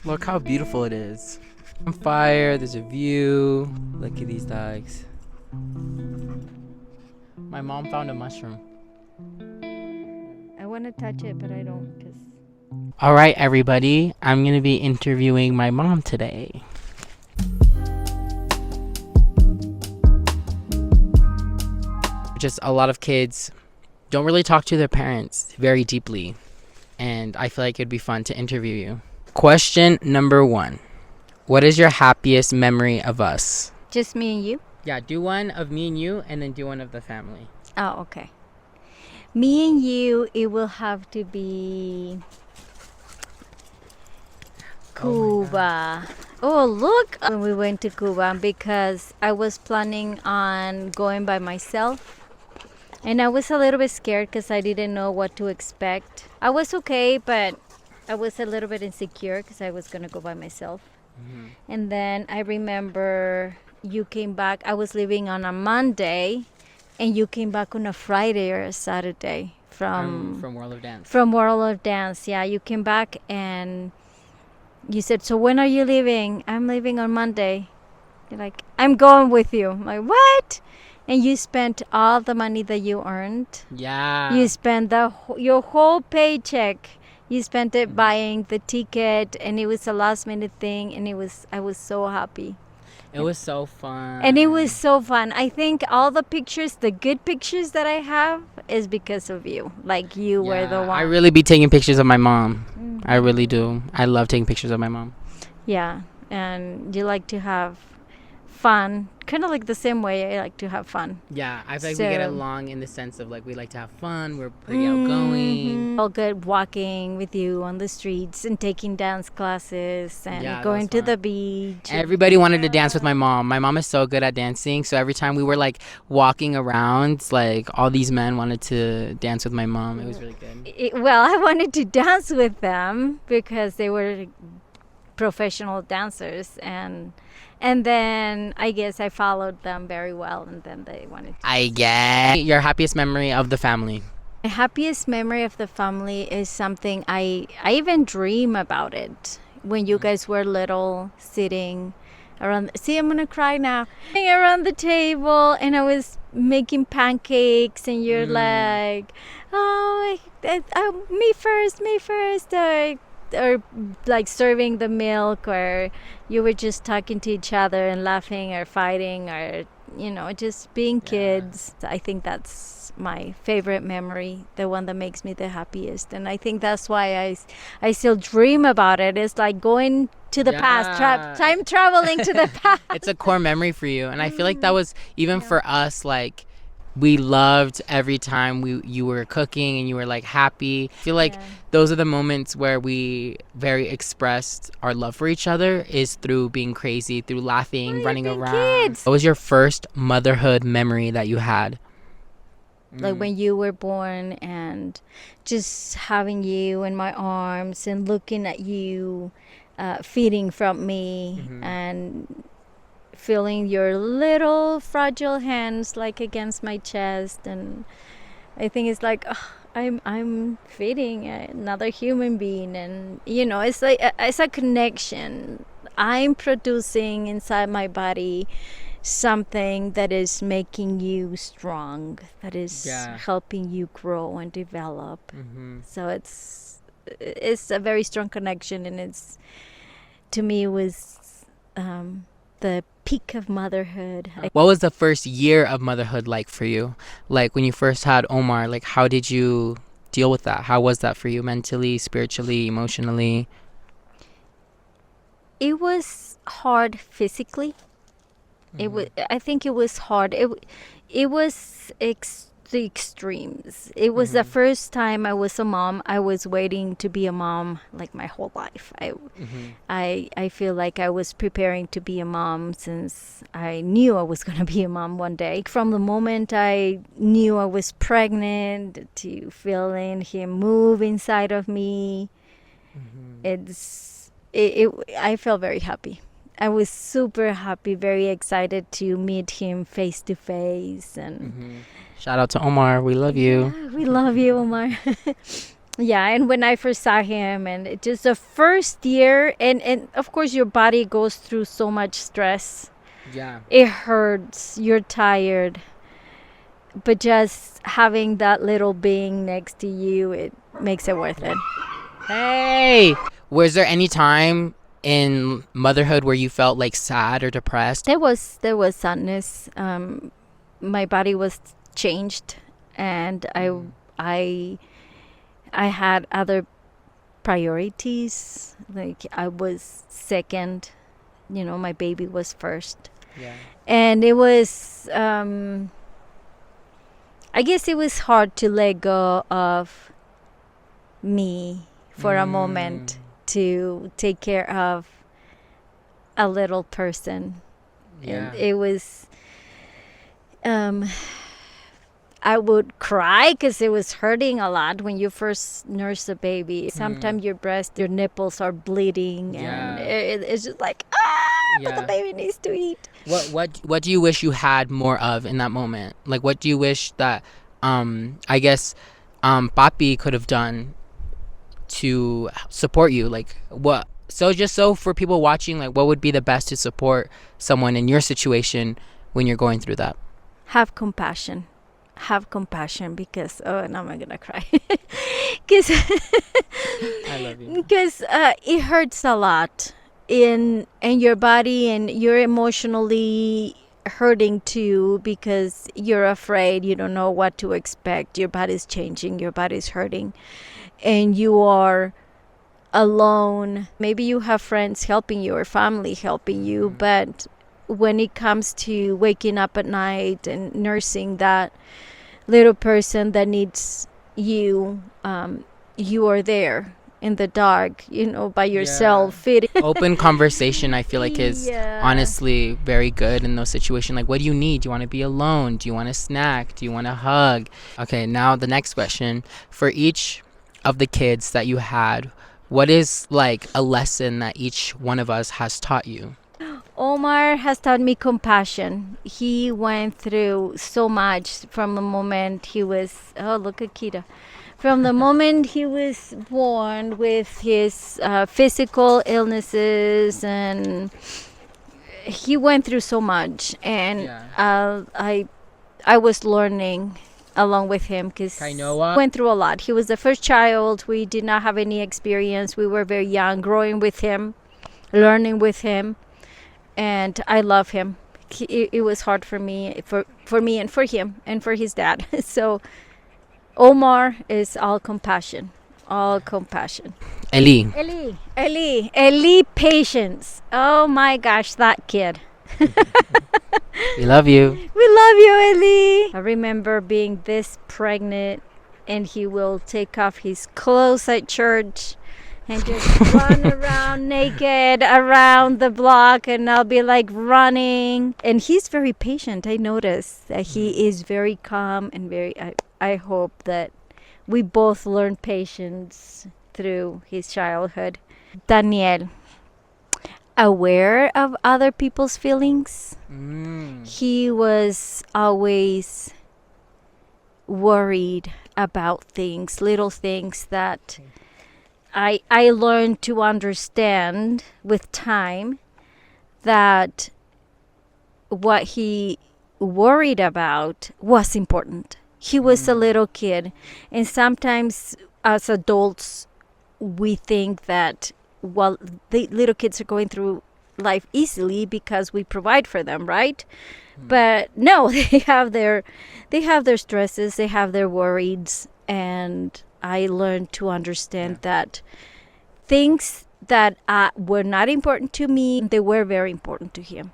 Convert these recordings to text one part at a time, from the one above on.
Look how beautiful it is. On fire, there's a view. Look at these dogs. My mom found a mushroom. I want to touch it, but I don't because. All right, everybody. I'm going to be interviewing my mom today. Just a lot of kids don't really talk to their parents very deeply. And I feel like it'd be fun to interview you. Question number 1. What is your happiest memory of us? Just me and you? Yeah, do one of me and you, and then do one of the family. Oh, okay. Me and you, it will have to be Cuba. Oh, look! When we went to Cuba, because I was planning on going by myself. And I was a little bit scared because I didn't know what to expect. I was okay, but I was a little bit insecure because I was going to go by myself. Mm-hmm. And then I remember you came back. I was leaving on a Monday, and you came back on a Friday or a Saturday from World of Dance. From World of Dance, yeah. You came back and you said, "So when are you leaving?" "I'm leaving on Monday." You're like, "I'm going with you." I'm like, "What?" And you spent all the money that you earned. Yeah. You spent your whole paycheck. You spent it buying the ticket, and it was a last minute thing, and I was so happy. It was so fun. And it was so fun. I think all the pictures, the good pictures that I have, is because of you. Like you were the one. I really be taking pictures of my mom. Mm-hmm. I really do. I love taking pictures of my mom. Yeah, and you like to have fun, kind of like the same way I like to have fun. Yeah, I feel like we get along in the sense of like we like to have fun. We're pretty outgoing. All good walking with you on the streets and taking dance classes and going to the beach. Everybody wanted to dance with my mom. My mom is so good at dancing, so every time we were like walking around, like all these men wanted to dance with my mom. It was really good. Well, I wanted to dance with them because they were professional dancers, and then I guess I followed them very well, and then they wanted to. I guess. Your happiest memory of the family? My happiest memory of the family is something I even dream about it. When you guys were little, sitting around. See, I'm gonna cry now. Sitting around the table, and I was making pancakes, and you're like, "Oh, me first, me first." Or like serving the milk, or you were just talking to each other and laughing or fighting, or just being kids. I think that's my favorite memory, the one that makes me the happiest, and I think that's why I still dream about it. It's like going to the past, time traveling to the past. It's a core memory for you, and I feel like that was even for us, like we loved every time you were cooking and you were like happy. I feel like those are the moments where we very expressed our love for each other, is through being crazy, through laughing, running around. Kids. What was your first motherhood memory that you had? Like when you were born, and just having you in my arms and looking at you feeding from me, and feeling your little fragile hands like against my chest, and I think it's like I'm feeding another human being, and it's like it's a connection. I'm producing inside my body something that is making you strong, that is helping you grow and develop. So it's a very strong connection, and it's, to me, it was the peak of motherhood. What was the first year of motherhood like for you? Like when you first had Omar, like how did you deal with that? How was that for you mentally, spiritually, emotionally? It was hard physically. I think it was hard. It was the extremes. It was the first time I was a mom. I was waiting to be a mom like my whole life. I feel like I was preparing to be a mom since I knew I was going to be a mom one day. From the moment I knew I was pregnant to feeling him move inside of me, I felt very happy. I was super happy, very excited to meet him face to face. And shout out to Omar. We love you. Yeah, we love you, Omar. Yeah, and when I first saw him, and it just the first year, and of course your body goes through so much stress. Yeah. It hurts, you're tired, but just having that little being next to you, it makes it worth it. Hey! Was there any time in motherhood where you felt like sad or depressed? There was sadness. My body was changed, and I I had other priorities. Like I was second, my baby was first, Yeah. and it was. I guess it was hard to let go of me for a moment to take care of a little person. Yeah. And it was I would cry because it was hurting a lot when you first nurse a baby. Sometimes your nipples are bleeding, and Yeah. it's just like, but the Yeah. baby needs to eat. What do you wish you had more of in that moment? Like, what do you wish that I guess Papi could have done to support you? Like, what? So just so for people watching, like, what would be the best to support someone in your situation when you're going through that? Have compassion. Have compassion, because now I'm gonna cry because I love you. it hurts a lot in your body, and you're emotionally hurting too, because you're afraid, you don't know what to expect. Your body's changing, your body's hurting, and you are alone. Maybe you have friends helping you or family helping you, but when it comes to waking up at night and nursing that little person that needs you, you are there in the dark, by yourself, feeding. Open conversation, I feel like, is Yeah. honestly very good in those situations. Like, what do you need? Do you want to be alone? Do you want a snack? Do you want a hug? Okay, now the next question. For each of the kids that you had, what is like a lesson that each one of us has taught you? Omar has taught me compassion. He went through so much from the moment he was. Oh, look at Kita. From the moment he was born, with his physical illnesses, and he went through so much. And Yeah. I was learning along with him, because he went through a lot. He was the first child. We did not have any experience. We were very young, growing with him, learning with him, and I love him. It was hard for me, for me, and for him, and for his dad. So Omar is all compassion, all compassion. Eli, patience. Oh my gosh, that kid. We love you. We love you, Eli. I remember being this pregnant, and he will take off his clothes at church and just run around naked around the block, and I'll be like running. And he's very patient. I notice that he is very calm and very. I hope that we both learn patience through his childhood. Daniel, aware of other people's feelings. He was always worried about things, little things that I learned to understand with time, that what he worried about was important. He was a little kid, and sometimes as adults we think that, well, the little kids are going through life easily because we provide for them, right? But no, they have their stresses, they have their worries, and I learned to understand that things that were not important to me, they were very important to him.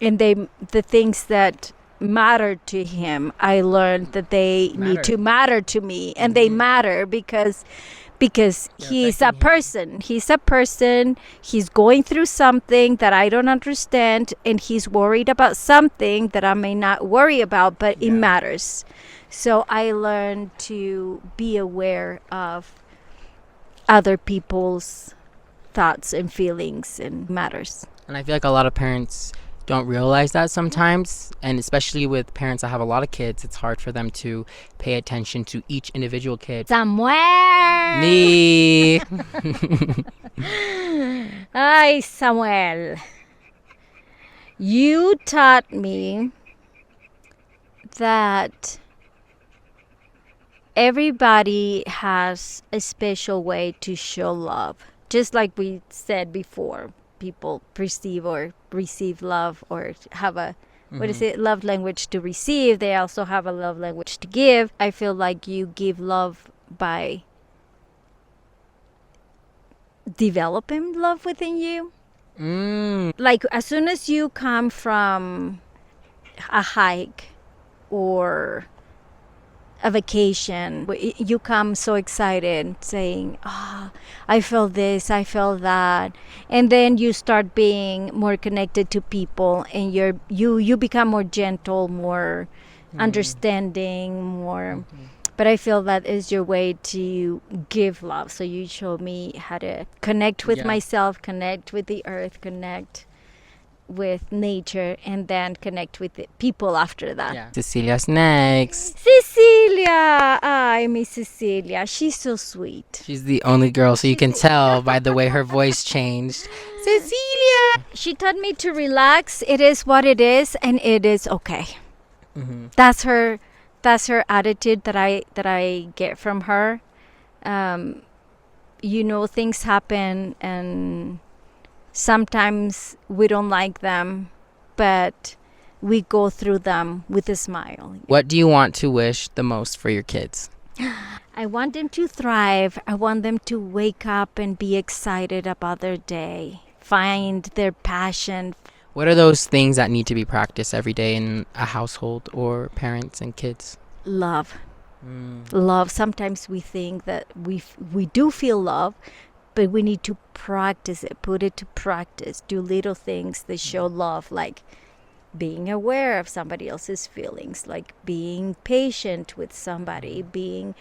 And the things that mattered to him, I learned that they need to matter to me, and they matter because he's a person. He's a person. He's going through something that I don't understand, and he's worried about something that I may not worry about, but it matters. So I learned to be aware of other people's thoughts and feelings and matters. And I feel like a lot of parents don't realize that sometimes. And especially with parents that have a lot of kids, it's hard for them to pay attention to each individual kid. Samuel! Me! Hi, Samuel. You taught me that everybody has a special way to show love. Just like we said before, people perceive or receive love or have a what is it, love language to receive. They also have a love language to give. I feel like you give love by developing love within you. Like as soon as you come from a hike or a vacation, you come so excited saying, I felt this, I felt that, and then you start being more connected to people, and you become more gentle, more understanding, more but I feel that is your way to give love. So you showed me how to connect with myself, connect with the earth, connect with nature, and then connect with the people after that. Yeah. Cecilia's next. Cecilia! I miss Cecilia. She's so sweet. She's the only girl, so you can tell by the way her voice changed. Cecilia! She taught me to relax. It is what it is, and it is okay. That's her attitude that I get from her. Things happen, and sometimes we don't like them, but we go through them with a smile. What do you want to wish the most for your kids? I want them to thrive. I want them to wake up and be excited about their day, find their passion. What are those things that need to be practiced every day in a household or parents and kids? Love. Love. Sometimes we think that we do feel love, but we need to practice it, put it to practice, do little things that show love, like being aware of somebody else's feelings, like being patient with somebody, being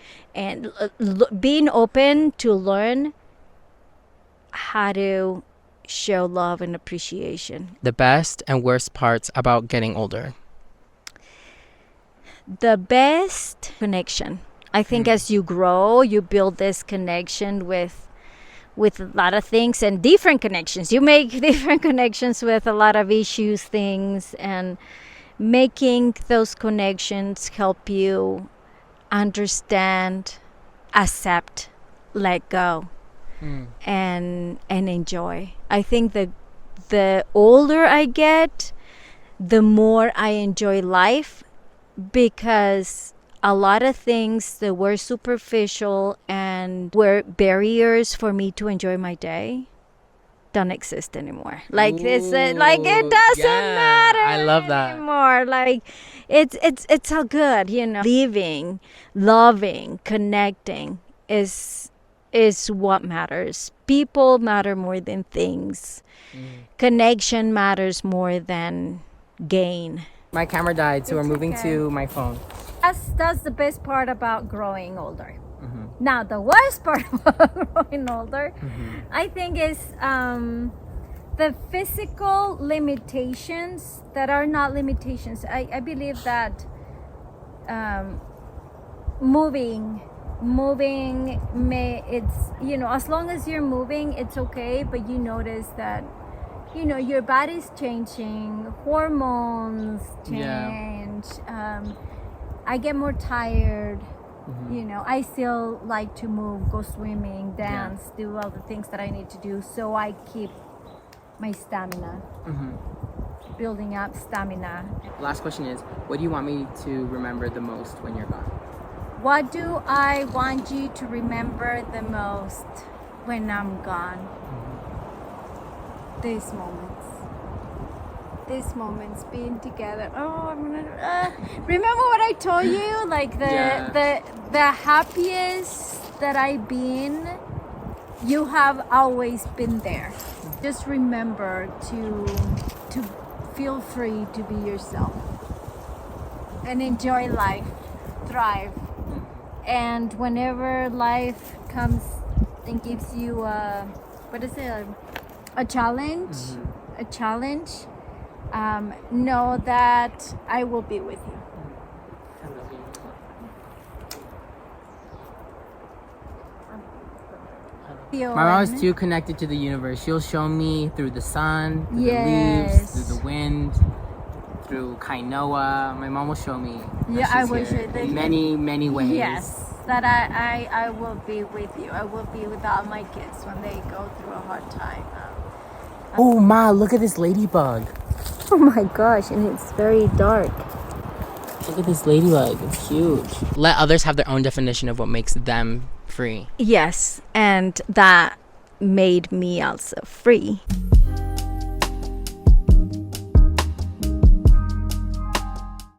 open to learn how to show love and appreciation. The best and worst parts about getting older? The best connection. I think as you grow, you build this connection with a lot of things and different connections. You make different connections with a lot of issues, things, and making those connections help you understand, accept, let go, and enjoy. I think that the older I get, the more I enjoy life, because a lot of things that were superficial and were barriers for me to enjoy my day don't exist anymore. Like it doesn't matter. I love that anymore. Like it's all good, Living, loving, connecting is what matters. People matter more than things. Connection matters more than gain. My camera died, so we're moving to my phone. That's the best part about growing older. Now, the worst part about growing older, I think, is the physical limitations that are not limitations. I believe that moving as long as you're moving, it's okay, but you notice that your body's changing, hormones change. I get more tired. I still like to move, go swimming, dance, do all the things that I need to do, so I keep my stamina, building up stamina. Last question is, what do you want me to remember the most when you're gone? What do I want you to remember the most when I'm gone? These moments being together. I'm gonna remember what I told you, like the happiest that I've been. You have always been there. Just remember to feel free to be yourself and enjoy life, thrive. And whenever life comes and gives you a challenge, Know that I will be with you. My mom is too connected to the universe. She'll show me through the sun, through the leaves, through the wind, through Kainoa. My mom will show me. Yeah, I wish it in many ways. Yes, that I will be with you. I will be with all my kids when they go through a hard time. Oh, Ma, look at this ladybug. Oh my gosh, and it's very dark. Look at this ladybug. It's huge. Let others have their own definition of what makes them free. Yes, and that made me also free.